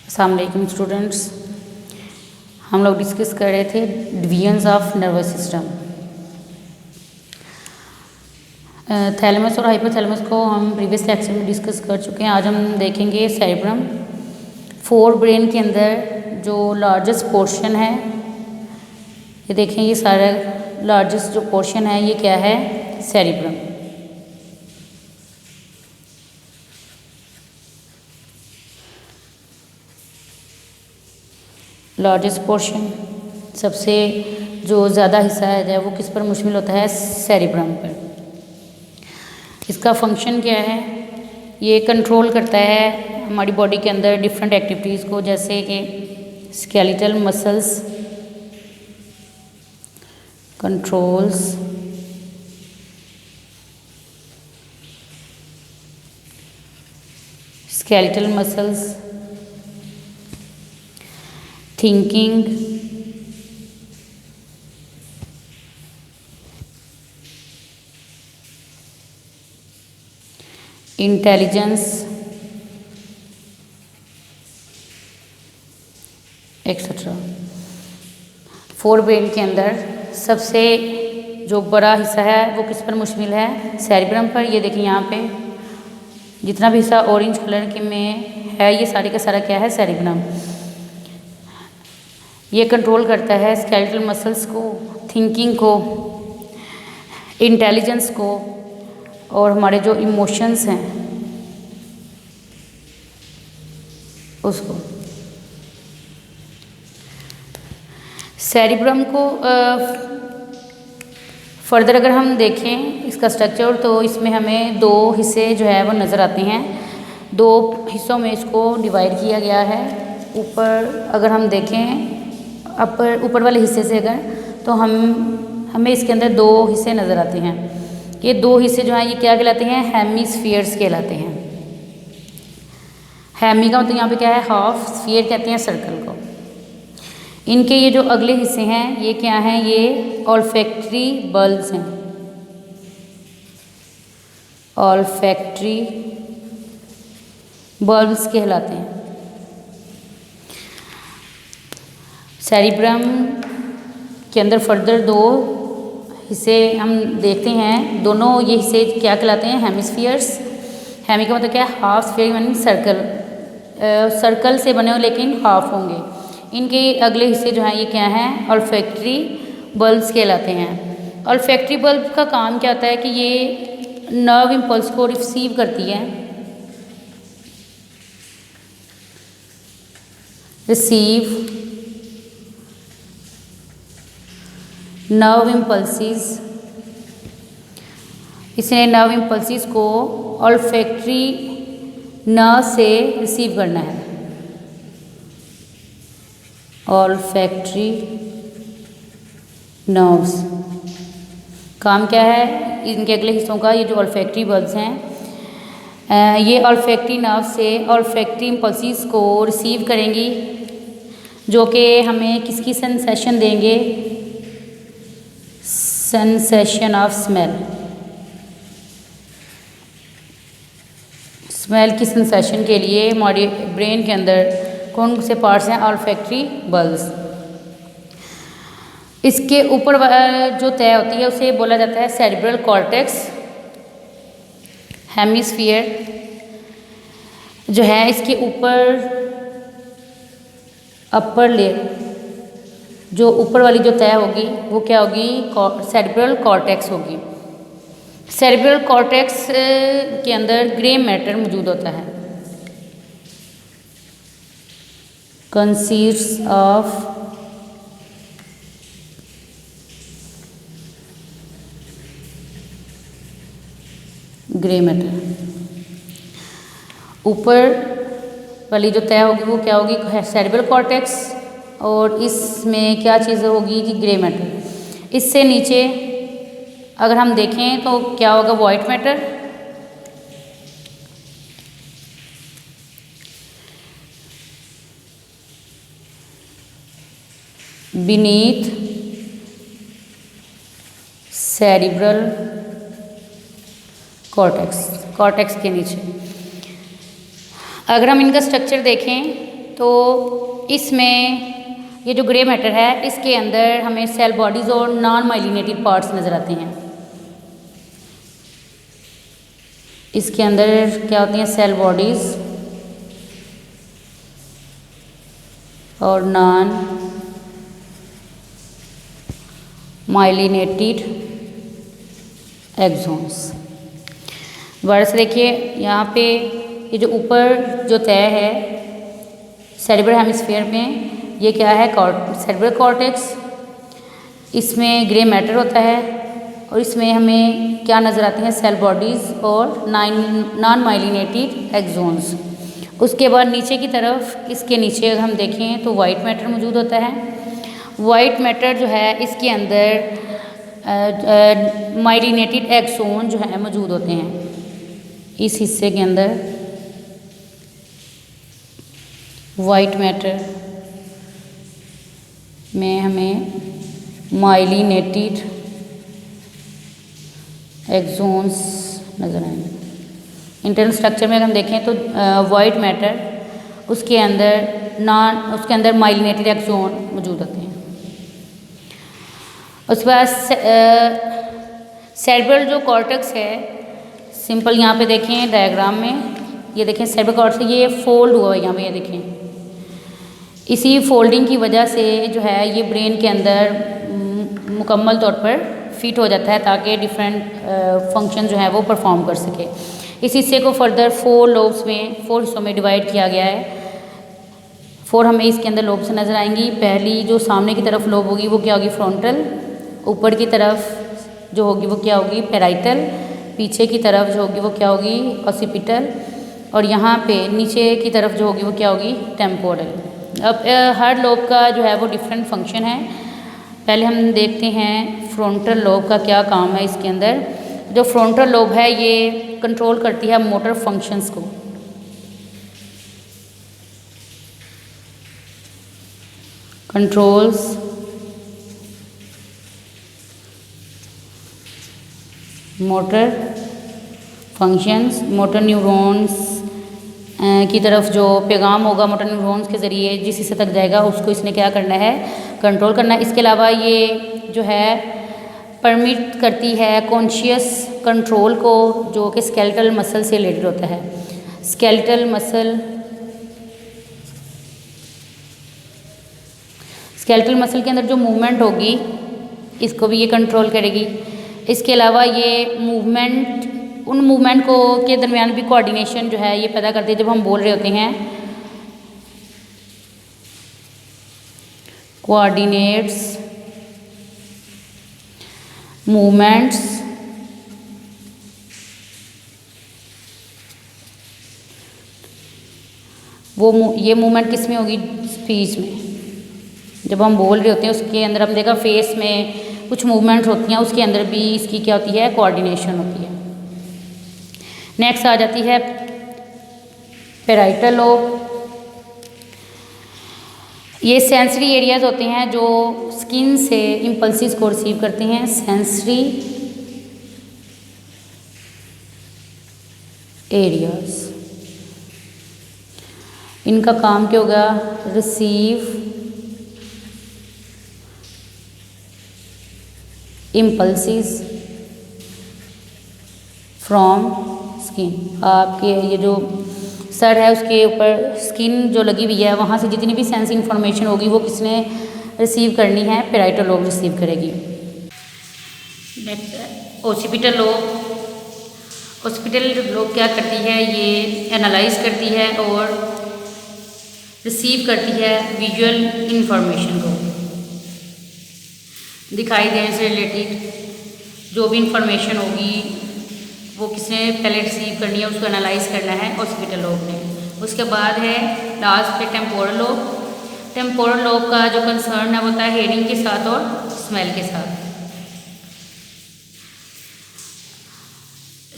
अस्सलाम वालेकुम स्टूडेंट्स। हम लोग डिस्कस कर रहे थे divisions of nervous system. Thalamus और हाइपोथैलेमस को हम प्रीवियस लेक्चर में डिस्कस कर चुके हैं। आज हम देखेंगे सेरेब्रम। फोर ब्रेन के अंदर जो लार्जेस्ट पोर्शन है, ये देखें, ये सारा लार्जेस्ट जो पोर्शन है ये क्या है? सेरेब्रम। लार्जेस्ट पोर्शन, सबसे जो ज़्यादा हिस्सा है वो किस पर मुश्तमिल होता है? सेरेब्रम पर। इसका फंक्शन क्या है? ये कंट्रोल करता है हमारी बॉडी के अंदर डिफरेंट एक्टिविटीज़ को, जैसे कि skeletal muscles controls skeletal muscles, thinking, intelligence, etcetera. Fore brain के अंदर सबसे जो बड़ा हिस्सा है वो किस पर मुश्तमिल है? सेरेब्रम पर। ये देखिए यहाँ पे जितना भी हिस्सा ऑरेंज कलर के में है ये सारे का सारा क्या है? सेरेब्रम। ये कंट्रोल करता है स्केलेटल मसल्स को, थिंकिंग को, इंटेलिजेंस को और हमारे जो इमोशंस हैं उसको। सेरेब्रम को फर्दर अगर हम देखें इसका स्ट्रक्चर, तो इसमें हमें दो हिस्से जो है वो नज़र आते हैं। दो हिस्सों में इसको डिवाइड किया गया है। ऊपर अगर हम देखें ऊपर वाले हिस्से से अगर, तो हमें इसके अंदर दो हिस्से नज़र आते हैं। ये दो हिस्से जो हैं ये क्या कहलाते हैं? हेमिस्फीयर्स कहलाते हैं। हेमी का मतलब यहाँ पे क्या है? हाफ। स्फीयर कहते हैं सर्कल को। इनके ये जो अगले हिस्से हैं ये क्या हैं? ये ऑल्फैक्टरी बल्ब्स हैं। ऑल्फैक्टरी बल्ब्स कहलाते हैं। सेरेब्रम के अंदर फर्दर दो हिस्से हम देखते हैं। दोनों ये हिस्से क्या कहलाते हैं? हेमिस्फीयर्स। हेमी का मतलब क्या है? हाफ। स्फीयर यानी सर्कल, सर्कल से बने हो लेकिन हाफ होंगे। इनके अगले हिस्से जो हैं ये क्या हैं? ऑल्फैक्टरी बल्ब्स कहलाते हैं। ऑल्फैक्टरी बल्ब का काम क्या होता है कि ये नर्व इम्पल्स को रिसीव करती है। Receive nerve impulses. इसने नर्व इम्पल्सिस को ऑल्फैक्टरी नर्व से रिसीव करना है। ऑल्फैक्टरी नर्व्स काम क्या है इनके अगले हिस्सों का? ये जो ऑल्फैक्टरी बल्ब्स हैं ये ऑल्फैक्टरी नर्व से ऑल्फैक्टरी इम्पल्सिस को रिसीव करेंगी, जो कि हमें किसकी सेंसेशन देंगे? Sensation of smell. स्मेल की सेंसेशन के लिए हमारे ब्रेन के अंदर कौन से पार्ट्स हैं? Olfactory bulbs. इसके ऊपर जो तय होती है उसे बोला जाता है सेरेब्रल कॉर्टेक्स। हेमिस्फीयर जो है इसके ऊपर अपर लेयर, जो ऊपर वाली जो तय होगी वो क्या होगी? सेरेब्रल कॉर्टेक्स होगी। सेरेब्रल कॉर्टेक्स के अंदर ग्रे मैटर मौजूद होता है। Consist of grey matter. ऊपर वाली जो तय होगी वो क्या होगी? Cerebral cortex. और इसमें क्या चीज़ होगी कि ग्रे मैटर। इससे नीचे अगर हम देखें तो क्या होगा? White matter. Beneath cerebral cortex, cortex के नीचे। अगर हम इनका स्ट्रक्चर देखें तो इसमें ये जो ग्रे मैटर है इसके अंदर हमें सेल बॉडीज़ और नॉन माइलिनेटेड पार्ट्स नज़र आते हैं। इसके अंदर क्या होती हैं, सेल बॉडीज़ और नॉन माइलिनेटेड एक्सोन्स। दोबारा से देखिए, यहाँ पे ये जो ऊपर जो तय है सेरेब्रल हेमिस्फीयर में, ये क्या है, सेरेब्रल कॉर्टेक्स। इसमें ग्रे मैटर होता है और इसमें हमें क्या नज़र आती हैं, सेल बॉडीज़ और नॉन माइलिनेटेड एक्सोन्स। उसके बाद नीचे की तरफ, इसके नीचे अगर हम देखें तो वाइट मैटर मौजूद होता है। वाइट मैटर जो है इसके अंदर माइलिनेटेड एक्सोन जो है मौजूद होते हैं। इस हिस्से के अंदर वाइट मैटर में हमें माइलिनेटेड एक्सोन्स नज़र आएंगे। इंटरनल स्ट्रक्चर में अगर हम देखें तो वाइट मैटर उसके अंदर माइलिनेटेड एक्सोन मौजूद होते हैं। उसके बाद सेरेब्रल जो कॉर्टेक्स है, सिंपल यहाँ पे देखें डायग्राम में, ये देखें सेरेब्रल कॉर्टेक्स ये फोल्ड हुआ है यहाँ पे, ये देखें। इसी फोल्डिंग की वजह से जो है ये ब्रेन के अंदर मुकम्मल तौर पर फिट हो जाता है ताकि डिफरेंट फंक्शन जो है वो परफॉर्म कर सके। इस हिस्से को फर्दर 4 लोब्स में 4 हिस्सों में डिवाइड किया गया है। 4 हमें इसके अंदर लोब्स नज़र आएंगी। पहली जो सामने की तरफ लोब होगी वो क्या होगी, फ्रंटल। ऊपर की तरफ जो होगी वो क्या होगी, पैराइटल। पीछे की तरफ जो होगी वो क्या होगी, ऑसिपिटल। और यहाँ पे नीचे की तरफ जो होगी वो क्या होगी, टेम्पोरल। अब हर लोब का जो है वो डिफरेंट फंक्शन है। पहले हम देखते हैं फ्रंटल लोब का क्या काम है। इसके अंदर जो फ्रंटल लोब है ये कंट्रोल करती है मोटर फंक्शंस को। Controls motor functions. Motor neurons की तरफ जो पैगाम होगा मोटर न्यूरॉन्स के ज़रिए जिस हिस्से तक जाएगा उसको इसने क्या करना है, कंट्रोल करना है। इसके अलावा ये जो है परमिट करती है कॉन्शियस कंट्रोल को, जो कि स्केलेटल मसल से रिलेटेड होता है। स्केलेटल मसल के अंदर जो मूवमेंट होगी इसको भी ये कंट्रोल करेगी। इसके अलावा ये उन मूवमेंट को के दरमियान भी कोऑर्डिनेशन जो है ये पैदा करती है। जब हम बोल रहे होते हैं, कोऑर्डिनेट्स मूवमेंट्स ये मूवमेंट किस में होगी, स्पीच में। जब हम बोल रहे होते हैं उसके अंदर हम देखा फेस में कुछ मूवमेंट्स होती हैं, उसके अंदर भी इसकी क्या होती है, कोऑर्डिनेशन होती है। नेक्स्ट आ जाती है पैराइटल लोब। ये सेंसरी एरियाज होते हैं जो स्किन से इम्पल्सिस को रिसीव करते हैं। सेंसरी एरियाज, इनका काम क्या होगा, रिसीव इम्पल्सिस फ्रॉम स्किन। आपके ये जो सर है उसके ऊपर स्किन जो लगी हुई है वहाँ से जितनी भी सेंस इंफॉर्मेशन होगी वो किसने रिसीव करनी है, पैराइटल लोब रिसीव करेगी। Next occipital lobe. Occipital lobe क्या करती है, ये एनालाइज करती है और रिसीव करती है विजुअल इंफॉर्मेशन को। दिखाई देने से रिलेटेड जो भी इंफॉर्मेशन होगी वो किसने पहले रिसीव करनी है, उसको एनालाइज करना है ओसिपिटल लोब ने। उसके बाद है लास्ट पे टेम्पोरल लोब। टेम्पोरल लोब का जो कंसर्न है वो होता है हेयरिंग के साथ और स्मेल के साथ।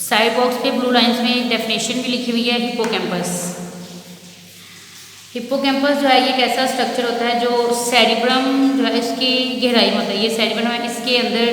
साइड बॉक्स पे ब्लू लाइंस में डेफिनेशन भी लिखी हुई है, हिप्पोकैम्पस। हिप्पोकैम्पस जो है ये एक ऐसा स्ट्रक्चर होता है जो सेरिब्रम जो है इसकी गहराई में होता है। ये सेरिब्रम है, इसके अंदर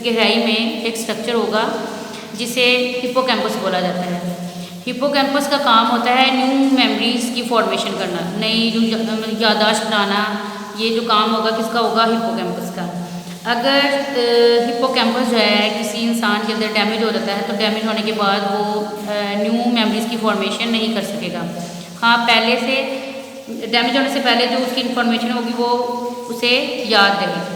गहराई में एक स्ट्रक्चर होगा जिसे हिप्पोकैम्पस बोला जाता है। हिप्पोकैम्पस का काम होता है न्यू मेमोरीज की फॉर्मेशन करना, नई जो याददाश्त बनाना। ये जो काम होगा किसका होगा? हिप्पोकैम्पस का। अगर हिप्पोकैम्पस जो है किसी इंसान के अंदर डैमेज हो जाता है तो डैमेज होने के बाद वो न्यू मेमोरीज की फॉर्मेशन नहीं कर सकेगा। हाँ, पहले से डैमेज होने से पहले जो उसकी इंफॉर्मेशन होगी वो उसे याद रहेगी।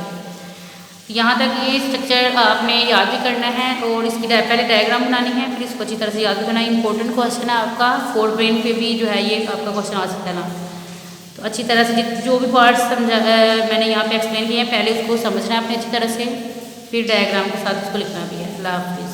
यहाँ तक ये स्ट्रक्चर आपने याद भी करना है और इसकी पहले डायग्राम बनानी है, फिर इसको अच्छी तरह से याद भी करना है। इंपॉर्टेंट क्वेश्चन है आपका, फोर ब्रेन पे भी जो है ये आपका क्वेश्चन आ सकता है ना। तो अच्छी तरह से जो भी पार्ट्स मैंने यहाँ पे एक्सप्लेन किए हैं पहले उसको समझना है अपने अच्छी तरह से, फिर डायग्राम के साथ उसको लिखना भी है। अल्लाह हाफिज़।